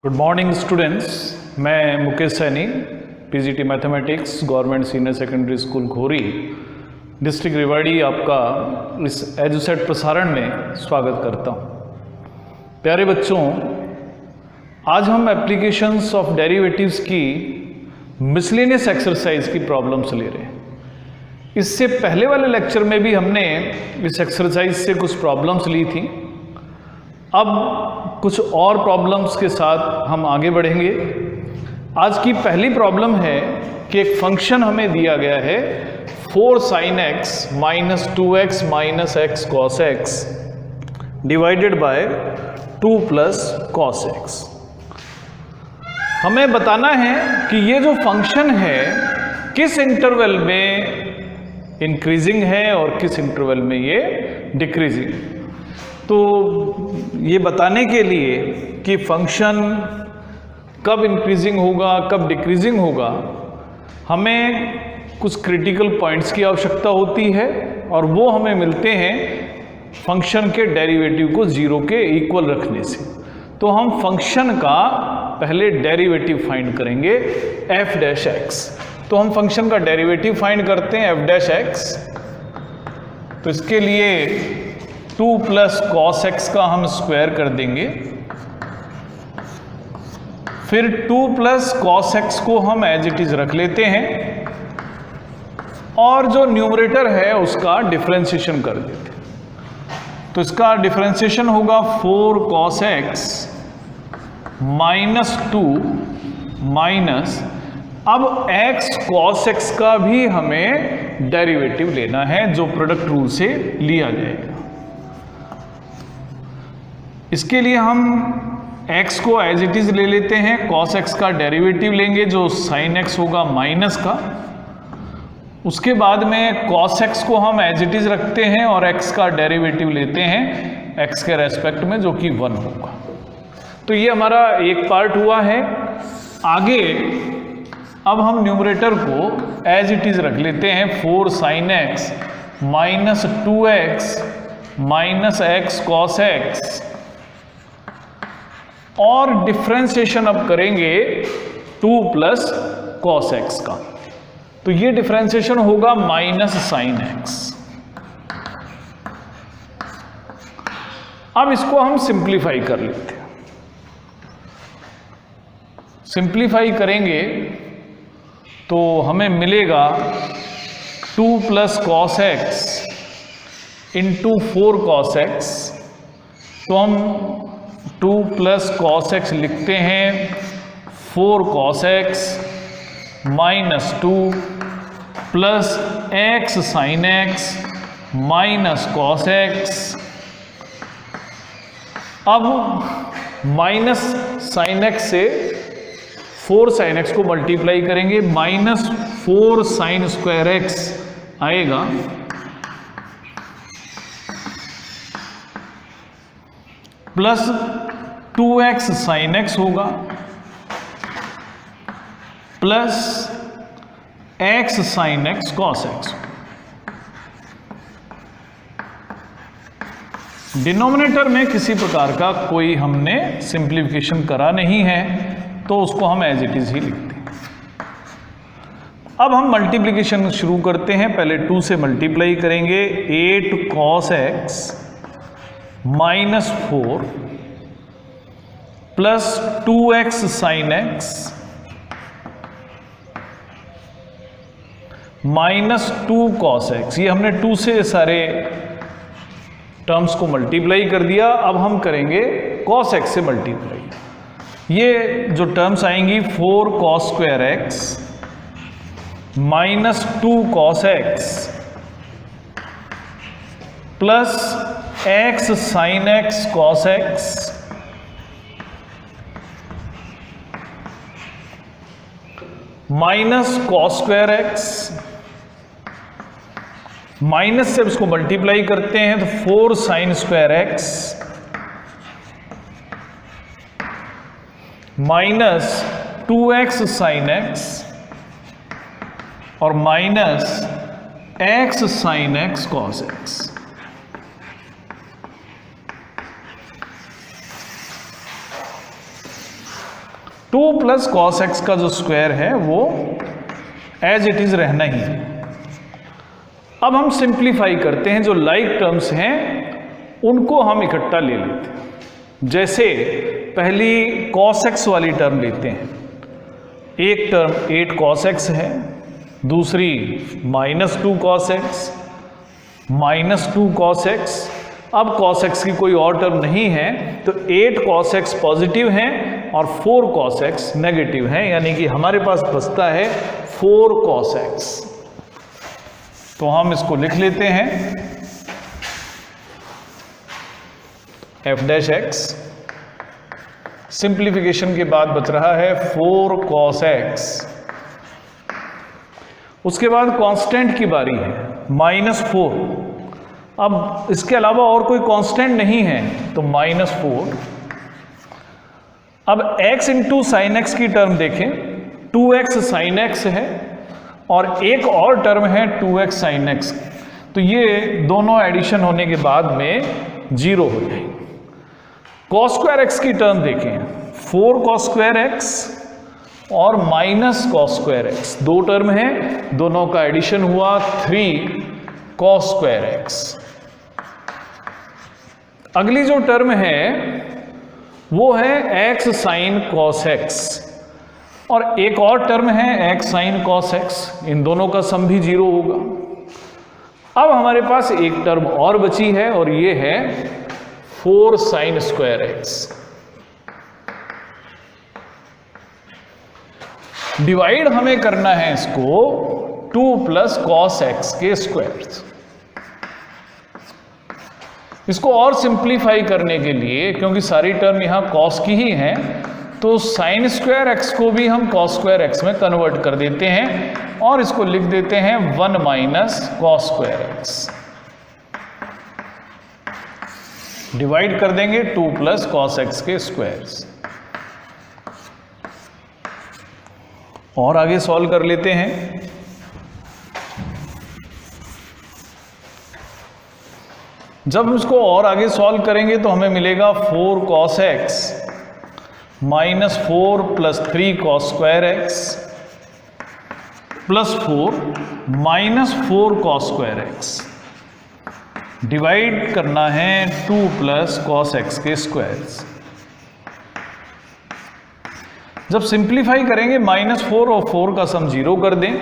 Good morning students, मैं Mukesh Saini, PGT mathematics, government senior secondary school घोरी, district Rewari आपका इस Edusat प्रसारण में स्वागत करता हूँ। प्यारे बच्चों, आज हम एप्लीकेशंस ऑफ डेरिवेटिव्स की मिसलेनियस एक्सरसाइज की प्रॉब्लम्स ले रहे हैं। इससे पहले वाले लेक्चर में भी हमने इस एक्सरसाइज से कुछ प्रॉब्लम्स ली थी। अब कुछ और प्रॉब्लम्स के साथ हम आगे बढ़ेंगे। आज की पहली प्रॉब्लम है कि एक फंक्शन हमें दिया गया है 4 sin x minus 2x minus x cos x divided by 2 plus cos x। हमें बताना है कि ये जो फंक्शन है किस इंटरवल में इंक्रीजिंग है और किस इंटरवल में ये डिक्रीजिंग। तो ये बताने के लिए कि फंक्शन कब इंक्रीजिंग होगा कब डिक्रीजिंग होगा, हमें कुछ क्रिटिकल पॉइंट्स की आवश्यकता होती है और वो हमें मिलते हैं फंक्शन के डेरिवेटिव को 0 के इक्वल रखने से। तो हम फंक्शन का पहले डेरिवेटिव फाइंड करेंगे f डैश x। तो हम फंक्शन का डेरिवेटिव फाइंड करते हैं f डैश x। तो इसके लिए 2 प्लस cos x का हम स्क्वायर कर देंगे, फिर 2 प्लस cos x को हम एज इट इज रख लेते हैं और जो न्यूमरेटर है उसका डिफरेंशिएशन कर देते हैं। तो इसका डिफरेंशिएशन होगा 4 cos x माइनस 2 माइनस, अब x cos x का भी हमें डेरिवेटिव लेना है जो प्रोडक्ट रूल से लिया जाएगा। इसके लिए हम x को एज इट इज ले लेते हैं, cos x का डेरिवेटिव लेंगे जो sin x होगा माइनस का। उसके बाद में cos x को हम एज इट इज रखते हैं और x का डेरिवेटिव लेते हैं x के रेस्पेक्ट में जो कि 1 होगा। तो ये हमारा एक पार्ट हुआ है। आगे अब हम न्यूमरेटर को एज इट इज रख लेते हैं 4 sin x minus 2x minus x cos x और डिफरेंशिएशन अब करेंगे 2 प्लस cos x का। तो ये डिफरेंशिएशन होगा माइनस sin x। अब इसको हम सिंप्लीफाई कर लेते हैं। सिंप्लीफाई करेंगे तो हमें मिलेगा 2 plus cos x into 4 cos x। तो हम 2 प्लस cos x लिखते हैं 4 cos x minus 2 plus x sin x minus cos x। अब माइनस sin x से 4 sin x को मल्टीप्लाई करेंगे, माइनस 4 sin स्क्वायर x आएगा प्लस 2x sin x होगा plus x sin x cos x। Denominator में किसी प्रकार का कोई हमने सिंप्लीफिकेशन करा नहीं है तो उसको हम एज इट इज ही लिखते हैं। अब हम मल्टीप्लिकेशन शुरू करते हैं। पहले 2 से मल्टीप्लाई करेंगे, 8 cos x minus 4 plus 2x sin x minus 2 cos x। ये हमने 2 से सारे टर्म्स को मल्टीप्लाई कर दिया। अब हम करेंगे cos x से मल्टीप्लाई। ये जो टर्म्स आएंगी 4 cos square x minus 2 cos x plus x sin x cos x minus cos square x, minus से इसको मल्टीप्लाई करते हैं तो 4 sin square x minus 2x sin x और minus x sin x cos x। 2 plus cos x का जो square है वो एज इट इज रहना ही है। अब हम सिंप्लीफाई करते हैं, जो लाइक टर्म्स हैं उनको हम इकट्ठा ले लेते हैं। जैसे पहली कॉस एक्स वाली टर्म लेते हैं, एक टर्म 8 कॉस एक्स है, दूसरी -2 कॉस एक्स, -2 कॉस एक्स। अब कॉस एक्स की कोई और टर्म नहीं है तो 8 कॉस एक्स पॉजिटिव हैं और 4 कॉस एक्स नेगेटिव हैं, यानी कि हमारे पास बचता है 4 कॉस एक्स। तो हम इसको लिख लेते हैं एफ डैश एक्स। सिंप्लीफिकेशन के बाद बच रहा है 4 कॉस एक्स। उसके बाद कांस्टेंट की बारी है -4। अब इसके अलावा और कोई कांस्टेंट नहीं है तो -4। अब x इंटू साइन एक्स की टर्म देखें, 2x साइन एक्स है और एक और टर्म है 2x साइन एक्स, तो ये दोनों एडिशन होने के बाद में 0 हो जाएंगे। कॉस स्क्वायर एक्स की टर्म देखें, 4 कॉस स्क्वायर एक्स और -cos स्क्वायर एक्स, दो टर्म है, दोनों का एडिशन हुआ 3 cos स्क्वायर एक्स। अगली जो टर्म है वो है x साइन cos x और एक और टर्म है x साइन cos x, इन दोनों का सम भी 0 होगा। अब हमारे पास एक टर्म और बची है और ये है 4 साइन स्क्वायर एक्स। डिवाइड हमें करना है इसको 2 प्लस कॉस एक्स के स्क्वायर। इसको और सिंप्लीफाई करने के लिए, क्योंकि सारी टर्म यहां कॉस की ही हैं, तो साइन स्क्वायर एक्स को भी हम कॉस स्क्वायर एक्स में कन्वर्ट कर देते हैं और इसको लिख देते हैं 1 minus cos square x. Divide कर देंगे 2 प्लस कॉस एक्स के स्क्वायर्स। और आगे सॉल्व कर लेते हैं। जब हम इसको और आगे सॉल्व करेंगे तो हमें मिलेगा 4 cos x -4 plus 3 cos square x plus 4 -4 cos square x. Divide करना है 2 प्लस cos x के स्क्वायर्स। जब सिंप्लीफाई करेंगे -4 और 4 का सम 0 कर दें,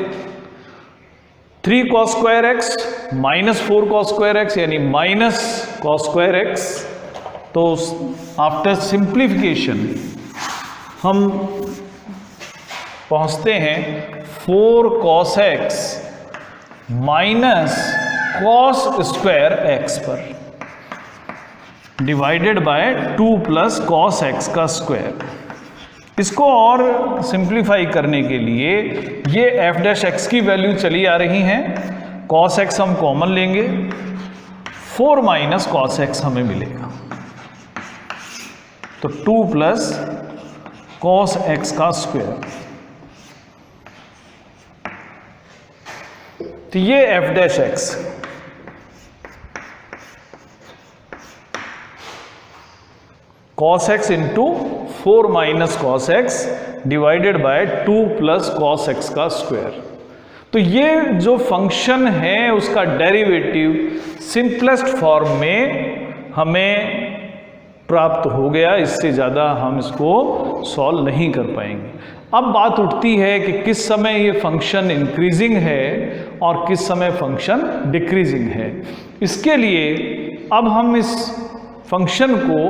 3 cos square x -4 cos square x यानी -cos स्क्वायर एक्स। तो आफ्टर सिंप्लीफिकेशन हम पहुंचते हैं 4 cos x -cos square x पर, divided by 2 plus cos x का स्क्वायर। इसको और सिंप्लीफाई करने के लिए ये एफ डैश एक्स की वैल्यू चली आ रही हैं, cos x हम कॉमन लेंगे, 4 माइनस cos x हमें मिलेगा, तो 2 प्लस cos x का स्क्वायर। तो ये F dash x cos x into 4 minus cos x divided by 2 plus cos x का स्क्वायर। तो ये जो फंक्शन है उसका डेरिवेटिव सिंपलेस्ट फॉर्म में हमें प्राप्त हो गया, इससे ज़्यादा हम इसको सॉल्व नहीं कर पाएंगे। अब बात उठती है कि किस समय ये फंक्शन इंक्रीजिंग है और किस समय फंक्शन डिक्रीजिंग है। इसके लिए अब हम इस फंक्शन को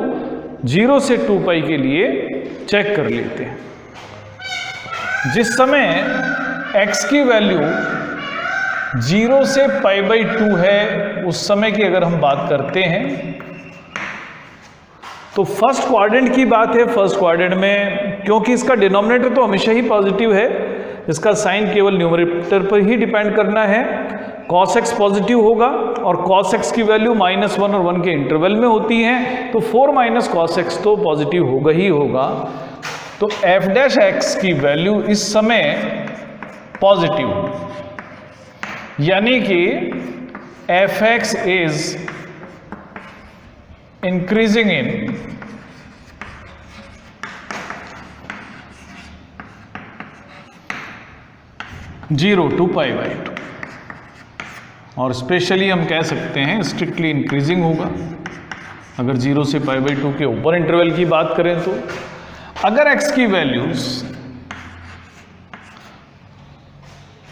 0 से 2 पाई के लिए चेक कर लेते हैं। जिस समय x की वैल्यू 0 से π/2 है, उस समय की अगर हम बात करते हैं तो फर्स्ट क्वाड्रेंट की बात है। फर्स्ट क्वाड्रेंट में क्योंकि इसका डिनोमिनेटर तो हमेशा ही पॉजिटिव है, इसका साइन केवल न्यूमरेटर पर ही डिपेंड करना है। cos x पॉजिटिव होगा और cos x की वैल्यू -1 और 1 के इंटरवल में होती है, तो 4 माइनस cos x तो पॉजिटिव होगा ही होगा। तो f डैश x की वैल्यू इस समय पॉजिटिव, यानी कि f(x) is increasing in 0 to π/2, और स्पेशली हम कह सकते हैं स्ट्रिक्टली इंक्रीजिंग होगा अगर 0 से π/2 के ऊपर इंटरवल की बात करें तो। अगर x की वैल्यूज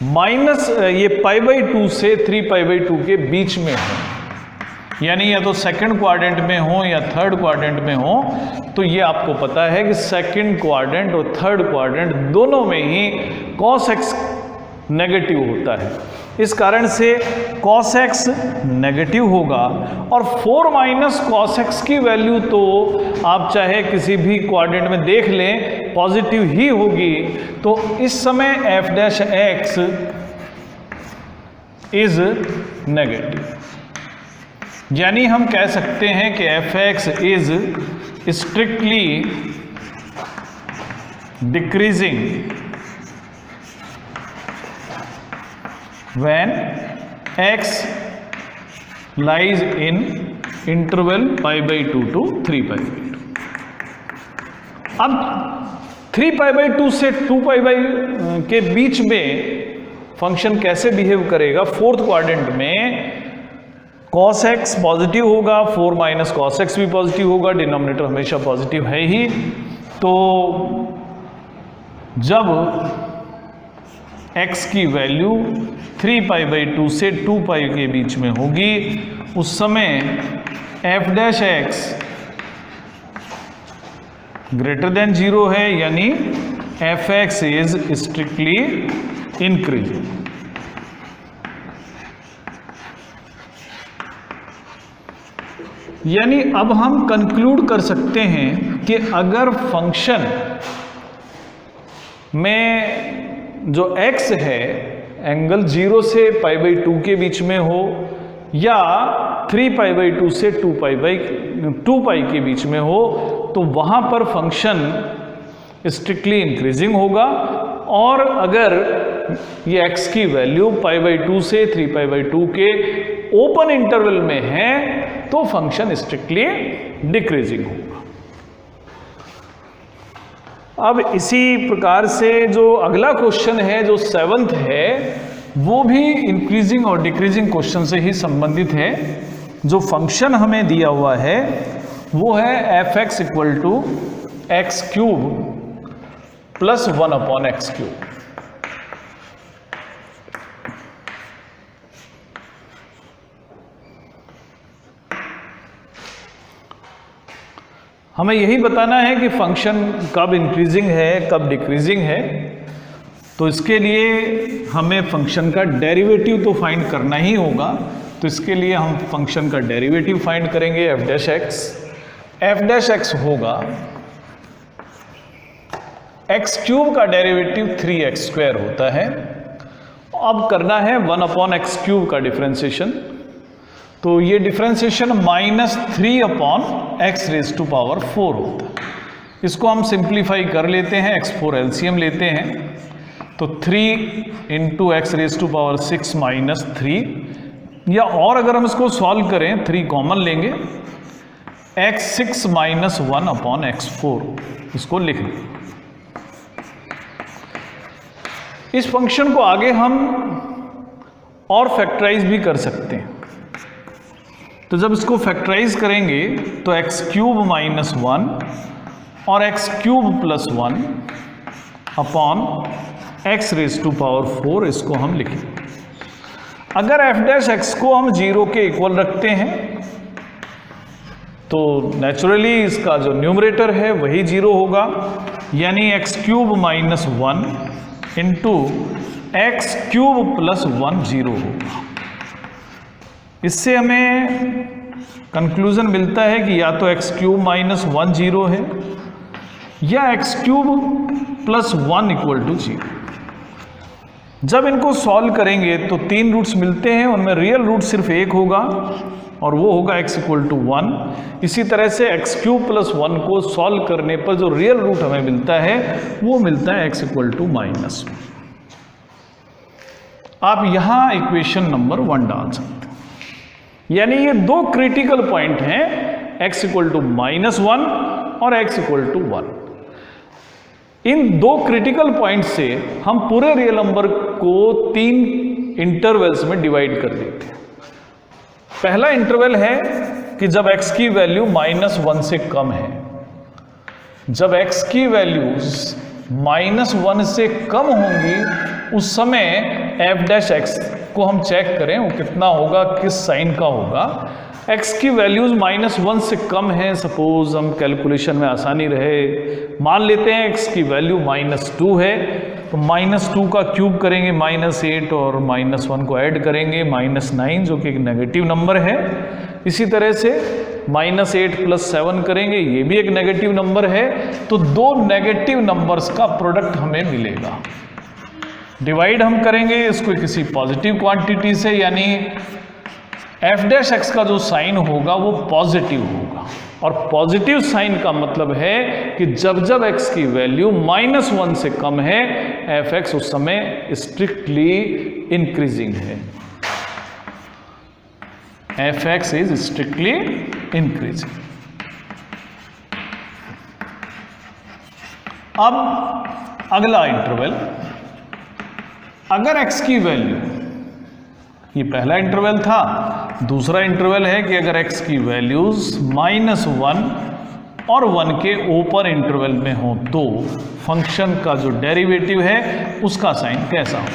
माइनस ये π/2 से 3π/2 के बीच में हो, यानी या तो सेकंड क्वाड्रेंट में हो या थर्ड क्वाड्रेंट में हो, तो ये आपको पता है कि सेकंड क्वाड्रेंट और थर्ड क्वाड्रेंट दोनों में ही cos x नेगेटिव होता है। इस कारण से cos x नेगेटिव होगा, और 4 माइनस cos x की वैल्यू तो आप चाहे किसी भी क्वाड्रेंट में देख लें पॉजिटिव ही होगी। तो इस समय f dash x is negative, यानी हम कह सकते हैं कि f(x) is strictly decreasing when x lies in interval π/2 to 3π/2। अब 3π/2 से 2π के बीच में फंक्शन कैसे बिहेव करेगा? फोर्थ क्वाड्रेंट में cos x पॉजिटिव होगा, 4 माइनस cos x भी पॉजिटिव होगा, डिनोमिनेटर हमेशा पॉजिटिव है ही। तो जब x की वैल्यू 3π/2 से 2π के बीच में होगी, उस समय f dash x greater than 0 है, यानी f(x) इज स्ट्रिक्टली इंक्रीजिंग। यानी अब हम कंक्लूड कर सकते हैं कि अगर फंक्शन में जो x है एंगल 0 से π/2 के बीच में हो या 3π/2 से 2π के बीच में हो, तो वहां पर फंक्शन स्ट्रिक्टली इंक्रीजिंग होगा। और अगर ये x की वैल्यू π/2 से 3π/2 के ओपन इंटरवल में है तो फंक्शन स्ट्रिक्टली डिक्रीजिंग होगा। अब इसी प्रकार से जो अगला क्वेश्चन है जो 7th है, वो भी इंक्रीजिंग और डिक्रीजिंग क्वेश्चन से ही संबंधित है। जो फंक्शन हमें दिया हुआ है वो है f(x) = x³ + 1/x³। हमें यही बताना है कि फंक्शन कब इंक्रीजिंग है कब डिक्रीजिंग है। तो इसके लिए हमें फंक्शन का डेरिवेटिव तो फाइंड करना ही होगा। तो इसके लिए हम फंक्शन का डेरिवेटिव फाइंड करेंगे f dash x। f dash x होगा x³ का डेरिवेटिव 3x² होता है। अब करना है 1/x³ का डिफरेंशिएशन। तो ये डिफरेंशिएशन -3/x⁴ होता है। इसको हम सिंप्लीफाई कर लेते हैं, x4 एलसीएम लेते हैं। तो 3 × x⁻⁶ - 3, या और अगर हम इसको सॉल्व करें 3 कॉमन लेंगे, x6 - 1/x4 इसको लिख लें। इस फंक्शन को आगे हम और फैक्टराइज भी कर सकते हैं। तो जब इसको फैक्टराइज करेंगे तो x³ - 1 और x³ + 1 अपॉन x⁴ इसको हम लिखें। अगर f डैश x को हम 0 के इक्वल रखते हैं तो नेचुरली इसका जो न्यूमरेटर है वही 0 होगा, यानी x³ - 1 × x³ + 1 0 होगा। इससे हमें कंक्लूजन मिलता है कि या तो x³ - 1 0 है या x³ + 1 = 0। जब इनको सॉल्व करेंगे तो 3 रूट्स मिलते हैं, उनमें रियल रूट सिर्फ एक होगा और वो होगा x = 1। इसी तरह से x³ + 1 को सॉल्व करने पर जो रियल रूट हमें मिलता है वो मिलता है x = -1। आप यहां इक्वेशन नंबर 1 डाल सकते हैं। यानी ये 2 क्रिटिकल पॉइंट हैं, x = -1 और x = 1। इन दो क्रिटिकल पॉइंट से हम पूरे रियल नंबर को 3 इंटरवल्स में डिवाइड कर देते हैं। पहला इंटरवल है कि जब x की वैल्यू -1 से कम है। जब x की वैल्यूज -1 से कम होंगी उस समय f' को हम चेक करें वो कितना होगा, किस साइन का होगा। x की वैल्यूज -1 से कम है, सपोज हम कैलकुलेशन में आसानी रहे मान लेते हैं x की वैल्यू -2 है, तो -2 का क्यूब करेंगे -8 और -1 को ऐड करेंगे -9 जो कि एक नेगेटिव नंबर है। इसी तरह से -8 + 7 करेंगे, ये भी एक नेगेटिव नंबर है। तो दो नेगेटिव नंबर्स का प्रोडक्ट हमें मिलेगा। डिवाइड हम करेंगे इसको किसी पॉजिटिव क्वांटिटी से, यानी f' का जो साइन होगा वो पॉजिटिव होगा। और पॉजिटिव साइन का मतलब है कि जब जब x की वैल्यू -1 से कम है f(x) उस समय स्ट्रिक्टली इंक्रीजिंग है। f(x) is strictly increasing. अब अगला इंटरवल, अगर x की वैल्यू, ये पहला इंटरवल था, दूसरा इंटरवल है कि अगर x की वैल्यूज -1 और 1 के ऊपर इंटरवल में हो तो फंक्शन का जो डेरिवेटिव है उसका साइन कैसा हो।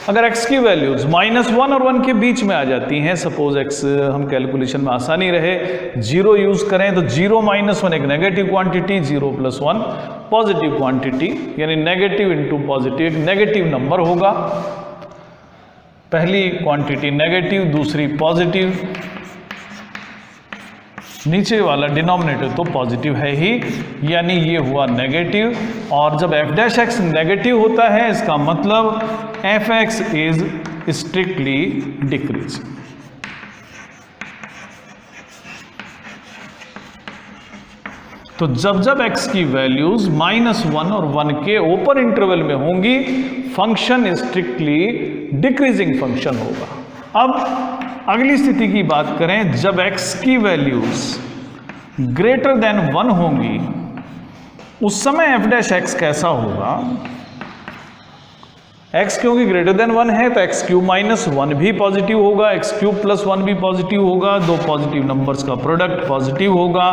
अगर x की वैल्यूज -1 और 1 के बीच में आ जाती हैं, सपोज x हम कैलकुलेशन में आसानी रहे 0 यूज करें, तो 0 - 1 एक नेगेटिव क्वांटिटी, 0 + 1 पॉजिटिव क्वांटिटी, यानी नेगेटिव इंटू पॉजिटिव एक नेगेटिव नंबर होगा। पहली क्वांटिटी नेगेटिव, दूसरी पॉजिटिव, नीचे वाला डिनोमिनेटर तो पॉजिटिव है ही, यानी ये हुआ नेगेटिव। और जब f' नेगेटिव होता है इसका मतलब f(x) इज स्ट्रिक्टली डिक्रीजिंग। तो जब जब x की वैल्यूज -1 और 1 के ऊपर इंटरवल में होंगी फंक्शन स्ट्रिक्टली डिक्रीजिंग फंक्शन होगा। अब अगली स्थिति की बात करें, जब x की वैल्यूज ग्रेटर देन 1 होंगी उस समय f' कैसा होगा। x क्योंकि ग्रेटर देन 1 है तो x³ - 1 भी पॉजिटिव होगा, x³ + 1 भी पॉजिटिव होगा। दो पॉजिटिव नंबर्स का प्रोडक्ट पॉजिटिव होगा।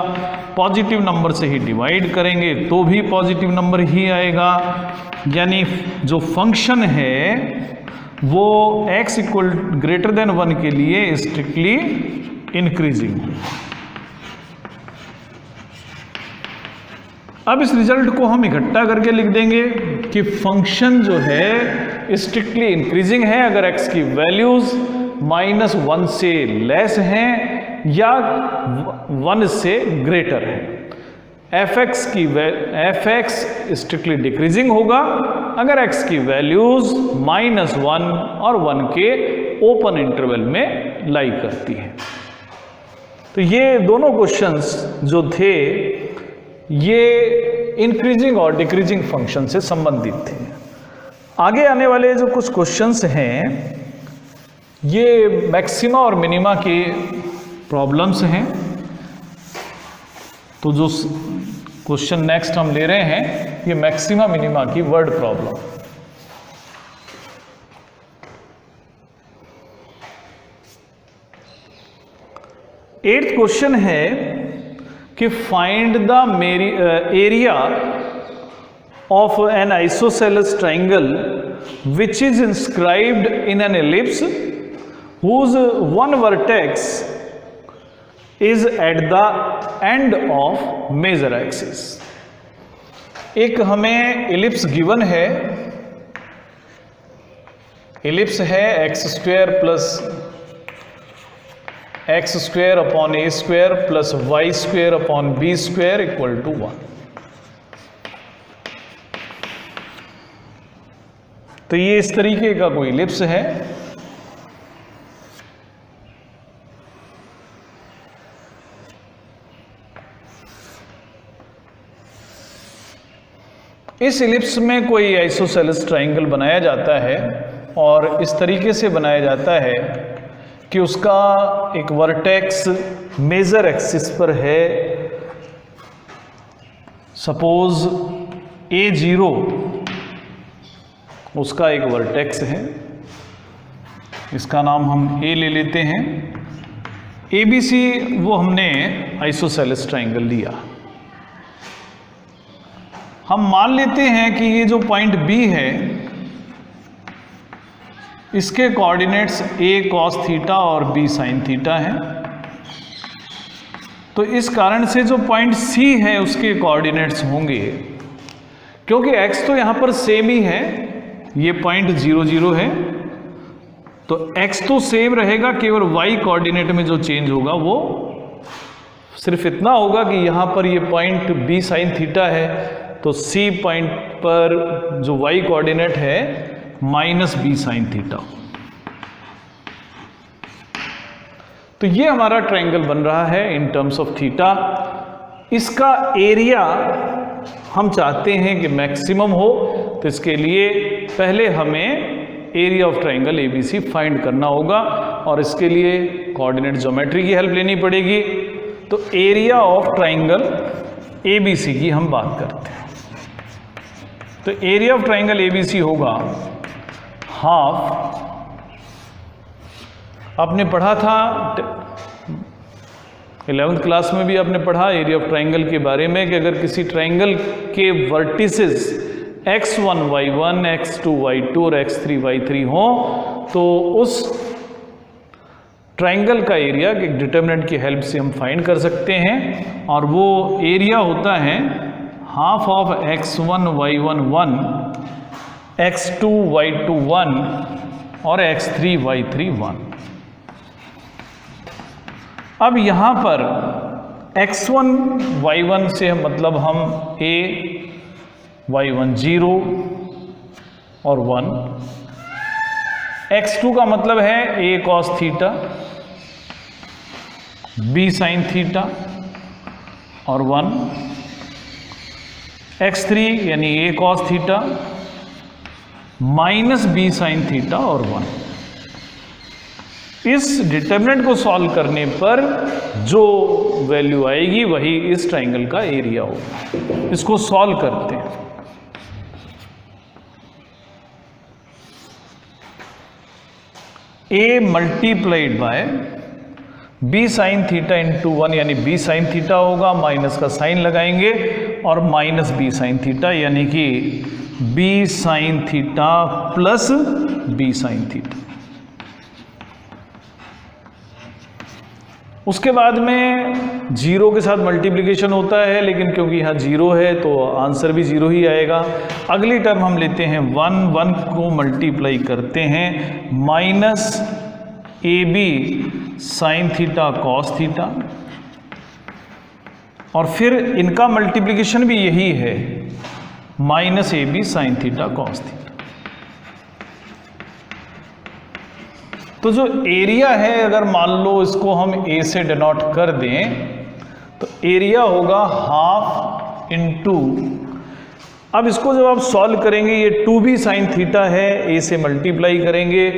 पॉजिटिव नंबर से ही डिवाइड करेंगे तो भी पॉजिटिव नंबर ही आएगा, यानी जो फंक्शन है वो x ग्रेटर देन 1 के लिए स्ट्रिक्टली इंक्रीजिंग। अब इस रिजल्ट को हम इकट्ठा करके लिख देंगे कि फंक्शन जो है स्ट्रिक्टली इंक्रीजिंग है अगर x की वैल्यूज -1 से लेस हैं या 1 से ग्रेटर है। f(x) स्ट्रिक्टली डिक्रीजिंग होगा अगर x की वैल्यूज -1 और 1 के ओपन इंटरवल में लाई करती है। तो ये दोनों क्वेश्चंस जो थे ये इंक्रीजिंग और डिक्रीजिंग फंक्शन से संबंधित थे। आगे आने वाले जो कुछ क्वेश्चंस हैं ये मैक्सिमा और मिनिमा के प्रॉब्लम्स हैं। तो जो क्वेश्चन नेक्स्ट हम ले रहे हैं ये मैक्सिमा मिनिमा की वर्ड प्रॉब्लम। एट्थ क्वेश्चन है कि find the area of N isosceles triangle which is inscribed in an ellipse whose one vertex is at the end of major axis। एक हमें एलिप्स गिवन है, ellipse है x² plus x² upon a² plus y² upon b² equal to 1। तो ये इस तरीके का कोई एलिप्स है। इस एलिप्स में कोई आइसोसेलेस ट्राइंगल बनाया जाता है और इस तरीके से बनाया जाता है कि उसका एक वर्टेक्स मेजर एक्सिस पर है। सपोज A0 उसका एक वर्टेक्स है, इसका नाम हम A ले लेते हैं। ABC वो हमने आइसोसेलेस ट्राइंगल लिया। हम मान लेते हैं कि ये जो पॉइंट B है इसके कोऑर्डिनेट्स A cos थीटा और B sin थीटा हैं। तो इस कारण से जो पॉइंट C है उसके कोऑर्डिनेट्स होंगे, क्योंकि x तो यहाँ पर सेम ही है, ये पॉइंट 0 0 है, तो x तो सेम रहेगा, केवल y कोऑर्डिनेट में जो चेंज होगा वो सिर्फ इतना होगा कि यहाँ पर ये पॉइंट B sin थीटा है, तो C पॉइंट पर जो y कोऑर्डिनेट है -b sin थीटा। तो ये हमारा ट्रायंगल बन रहा है इन टर्म्स ऑफ थीटा। इसका एरिया हम चाहते हैं कि मैक्सिमम हो, तो इसके लिए पहले हमें area of triangle ABC find करना होगा और इसके लिए कोऑर्डिनेट ज्योमेट्री की हेल्प लेनी पड़ेगी। तो एरिया ऑफ ट्रायंगल ABC की हम बात करते हैं। तो एरिया ऑफ ट्रायंगल ABC होगा हाफ, आपने पढ़ा था 11th क्लास में भी आपने पढ़ा एरिया ऑफ ट्रायंगल के बारे में कि अगर किसी ट्रायंगल के vertices x1 y1 x2 y2 और x3 y3 हो तो उस ट्रायंगल का एरिया एक डिटरमिनेंट की हेल्प से हम फाइंड कर सकते हैं, और वो एरिया होता है half of x1 y1 1 x2 y2 1 और x3 y3 1। अब यहाँ पर x1 y1 से मतलब हम a y1 0 और 1, x2 का मतलब है a cos theta b sin theta और 1, x3 यानी a cos theta -b sin theta और 1। इस डिटरमिनेंट को सॉल्व करने पर जो वैल्यू आएगी वही इस ट्रायंगल का एरिया होगा। इसको सॉल्व करते हैं। a multiplied by b sin theta into 1 यानी b sin थीटा होगा, माइनस का साइन लगाएंगे और -b sin थीटा यानी कि b sin theta plus b sin theta. उसके बाद में 0 के साथ मल्टीप्लिकेशन होता है, लेकिन क्योंकि यहाँ 0 है तो आंसर भी 0 ही आएगा। अगली टर्म हम लेते हैं 1 को मल्टीप्लाई करते हैं -ab sin theta cos theta, और फिर इनका मल्टीप्लिकेशन भी यही है -ab sin theta cos theta. तो जो एरिया है अगर मान लो इसको हम a से डिनोट कर दें तो एरिया होगा हाफ इंटू, अब इसको जब आप सॉल्व करेंगे ये 2b sin थीटा है, a से मल्टीप्लाई करेंगे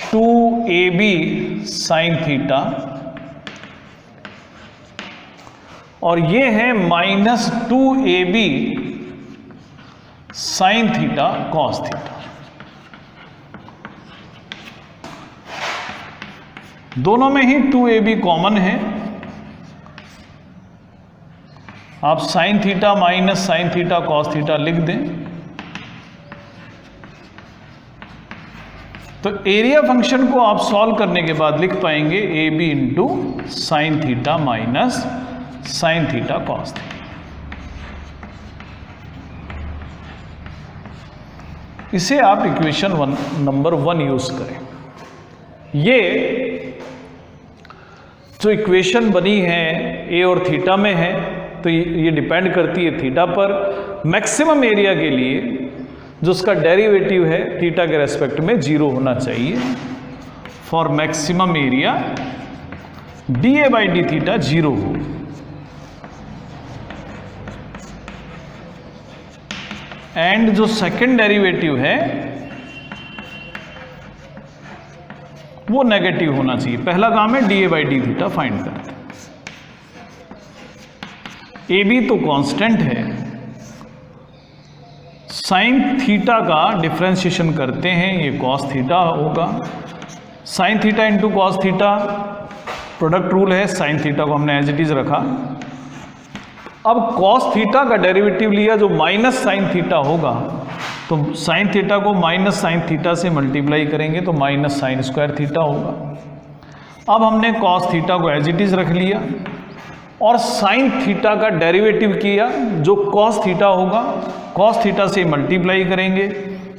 2ab sin थीटा, और ये है -2ab sin theta cos theta. दोनों में ही 2ab कॉमन है, आप sin theta minus sin theta cos theta लिख दें। तो एरिया फंक्शन को आप सॉल्व करने के बाद लिख पाएंगे ab into sine theta minus sin theta cos theta. इसे आप इक्वेशन नंबर 1 यूज करें। ये जो इक्वेशन बनी है ए और थीटा में है, तो ये डिपेंड करती है थीटा पर। मैक्सिमम एरिया के लिए जो उसका डेरिवेटिव है थीटा के रेस्पेक्ट में 0 होना चाहिए। For maximum area dA by D theta 0 हो। एंड जो सेकेंड डेरिवेटिव है वो नेगेटिव होना चाहिए। पहला काम है dA by D theta find करते हैं। AB तो कांस्टेंट है, साइन थीटा का डिफ्रेंशिएशन करते हैं, ये कॉस थीटा होगा। Sine theta into cos theta, product rule है, साइन थीटा को हमने एज इट इज रखा। अब कॉस थीटा का डेरिवेटिव लिया जो माइनस साइन थीटा होगा, तो साइन थीटा को माइनस साइन थीटा से मल्टीप्लाई करेंगे तो माइनस साइन स्क्वायर थीटा होगा। अब हमने कॉस थीटा को एज इट इज रख लिया और साइन थीटा का डेरिवेटिव किया जो कॉस थीटा होगा, कॉस थीटा से मल्टीप्लाई करेंगे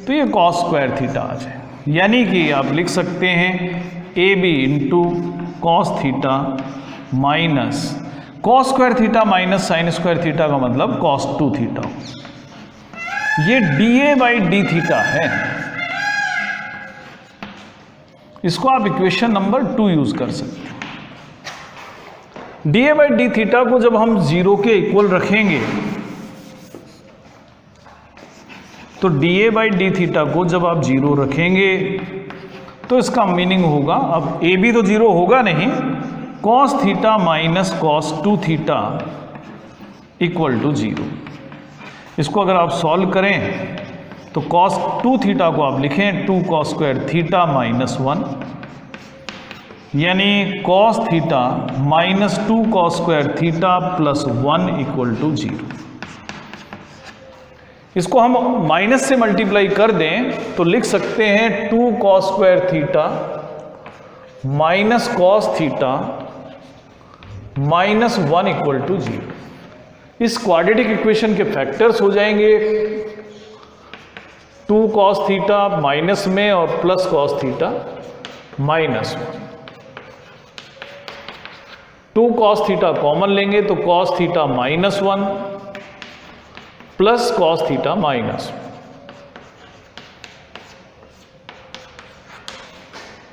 तो ये कॉस स्क्वायर थीटा आ जाए। यानी कि आप लिख सकते हैं A B into cos theta minus cos square theta minus sine square theta का मतलब कॉस 2 थीटा। ये D A by D theta है। इसको आप इक्वेशन नंबर 2 यूज कर सकते हैं। D A by D theta को जब हम 0 के इक्वल रखेंगे तो D A by D theta को जब आप 0 रखेंगे तो इसका मीनिंग होगा, अब ए बी तो 0 होगा नहीं, cos theta minus cos 2 theta equal to 0। इसको अगर आप सॉल्व करें तो कॉस 2 थीटा को आप लिखें 2 कॉस स्क्वायर थीटा माइनस 1, यानी cos theta minus 2 cos square theta plus 1 equal to 0। इसको हम माइनस से मल्टीप्लाई कर दें तो लिख सकते हैं 2 cos square theta minus cos theta minus 1 equal to 0। इस क्वाड्रेटिक इक्वेशन के फैक्टर्स हो जाएंगे 2 कॉस थीटा माइनस में और plus cos theta minus 1। 2 cos theta common लेंगे तो cos theta minus 1 plus cos theta minus.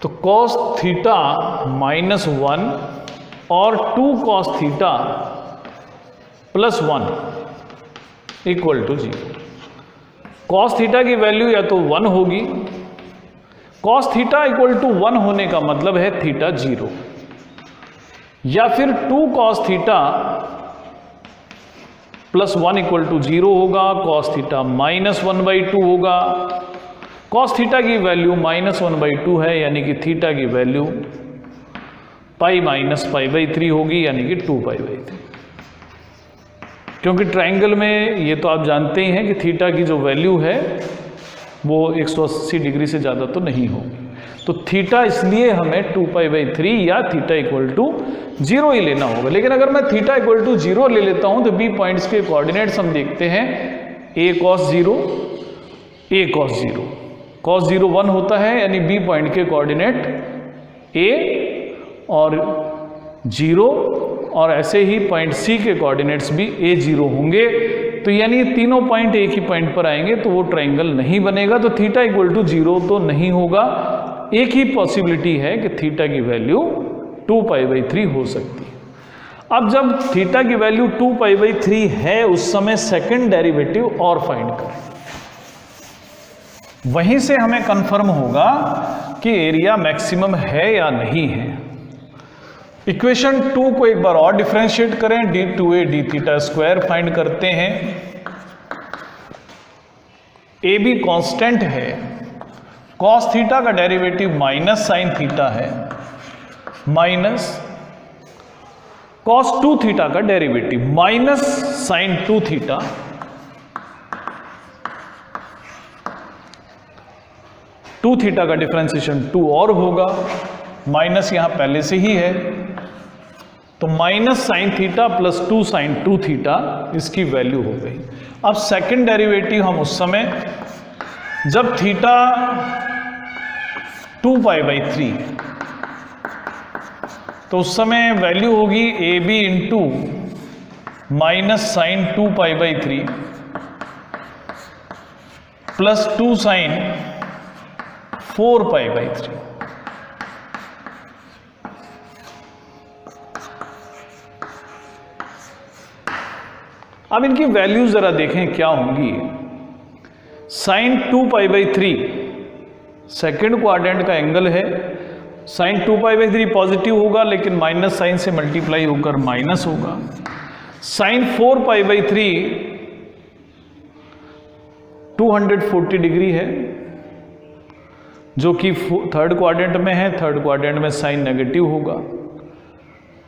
तो कॉस थीटा माइनस 1 और 2 cos theta plus 1 equal to 0। Cos theta की वैल्यू या तो 1 होगी, कॉस थीटा इक्वल टू 1 होने का मतलब है थीटा 0, या फिर 2 cos theta plus 1 equal to 0 होगा, कॉस थीटा माइनस 1/2 होगा। कॉस थीटा की वैल्यू माइनस 1/2 है, यानी कि थीटा की वैल्यू पाई माइनस पाई/3 होगी, यानी कि 2π/3। क्योंकि ट्रायंगल में ये तो आप जानते ही हैं कि थीटा की जो वैल्यू है वो 180 डिग्री से ज़्यादा तो नहीं होगी, तो थीटा इसलिए हमें 2π/3 या थीटा इक्वल टू 0 ही लेना होगा। लेकिन अगर मैं थीटा इक्वल टू 0 ले लेता हूं तो बी पॉइंट्स के कोऑर्डिनेट्स हम देखते हैं a cos 0 a cos 0, cos 0 1 होता है, यानी बी पॉइंट के कोऑर्डिनेट a और 0, और ऐसे ही पॉइंट C के कोऑर्डिनेट्स भी a0 होंगे। तो यानी ये तीनों पॉइंट एक ही पॉइंट पर आएंगे तो वो ट्रायंगल नहीं बनेगा, तो थीटा इक्वल टू 0 तो नहीं होगा। एक ही पॉसिबिलिटी है कि थीटा की वैल्यू 2π/3 हो सकती है। अब जब थीटा की वैल्यू 2π/3 है उस समय सेकंड डेरिवेटिव और फाइंड करें, वहीं से हमें कंफर्म होगा कि एरिया मैक्सिमम है या नहीं है। इक्वेशन 2 को एक बार और डिफरेंशिएट करें, d2a d theta square find करते हैं। ए बी कांस्टेंट है, कॉस थीटा का डेरिवेटिव माइनस साइन थीटा है, माइनस कॉस 2 थीटा का derivative minus sine 2 theta, two theta का डिफरेंशिएशन 2 और होगा, माइनस यहां पहले से ही है, तो minus sine theta plus 2 sine 2 theta इसकी वैल्यू हो गई। अब सेकंड डेरिवेटिव हम उस समय जब थीटा 2π/3, तो उस समय वैल्यू होगी A B into minus sine 2π/3 plus 2 sine 4π/3। अब इनकी वैल्यूज जरा देखें क्या होंगी। साइन 2π/3 सेकेंड क्वाड्रेंट का एंगल है, साइन 2π/3 पॉजिटिव होगा लेकिन माइनस साइन से मल्टीप्लाई होकर माइनस होगा। साइन 4π/3 240 डिग्री है, जो कि थर्ड क्वाड्रेंट में है। थर्ड क्वाड्रेंट में साइन नेगेटिव होगा,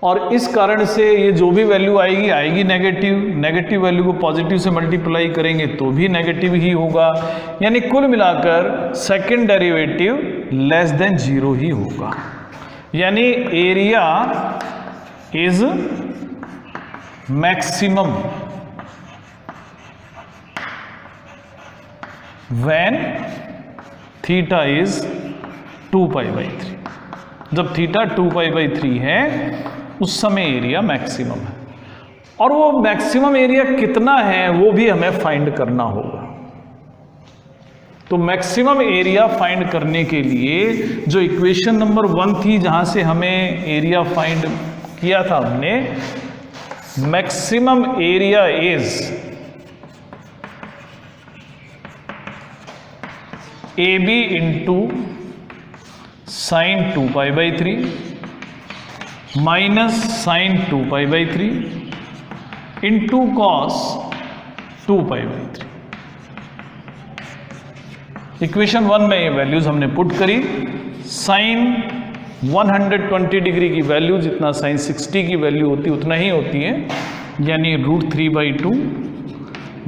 और इस कारण से ये जो भी वैल्यू आएगी नेगेटिव। नेगेटिव वैल्यू को पॉजिटिव से मल्टीप्लाई करेंगे तो भी नेगेटिव ही होगा, यानी कुल मिलाकर सेकंड डेरिवेटिव लेस देन 0 ही होगा। यानी area is maximum when theta is 2π/3। जब थीटा 2π/3 है उस समय एरिया मैक्सिमम है, और वो मैक्सिमम एरिया कितना है वो भी हमें फाइंड करना होगा। तो मैक्सिमम एरिया फाइंड करने के लिए जो इक्वेशन नंबर 1 थी, जहां से हमें एरिया फाइंड किया था हमने, maximum area is AB into sine 2π/3 minus sine 2π/3 into cos 2π/3। Equation 1 में ये वैल्यूज हमने पुट करी। साइन 120 डिग्री की वैल्यू जितना साइन 60 की वैल्यू होती है उतना ही होती है, यानी √3/2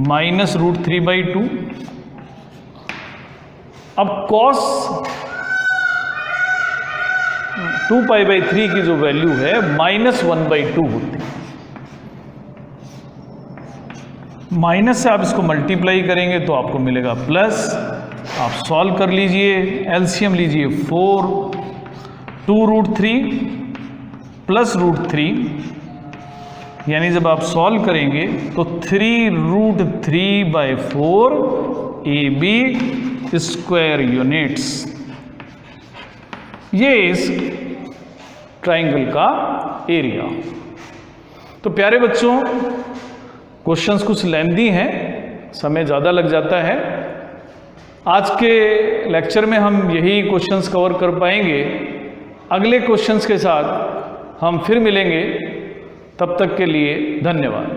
माइनस √3/2। अब कॉस 2π/3 की जो वैल्यू है -1/2 होती है। माइनस से आप इसको मल्टीप्लाई करेंगे तो आपको मिलेगा प्लस। आप सॉल्व कर लीजिए, एलसीएम लीजिए 4, 2√3 प्लस √3, यानी जब आप सॉल्व करेंगे तो 3√3/4 AB स्क्वायर यूनिट्स। ये इस ट्राइंगल का एरिया। तो प्यारे बच्चों, क्वेश्चंस कुछ लेंथी हैं, समय ज़्यादा लग जाता है। आज के लेक्चर में हम यही क्वेश्चंस कवर कर पाएंगे। अगले क्वेश्चंस के साथ हम फिर मिलेंगे, तब तक के लिए धन्यवाद।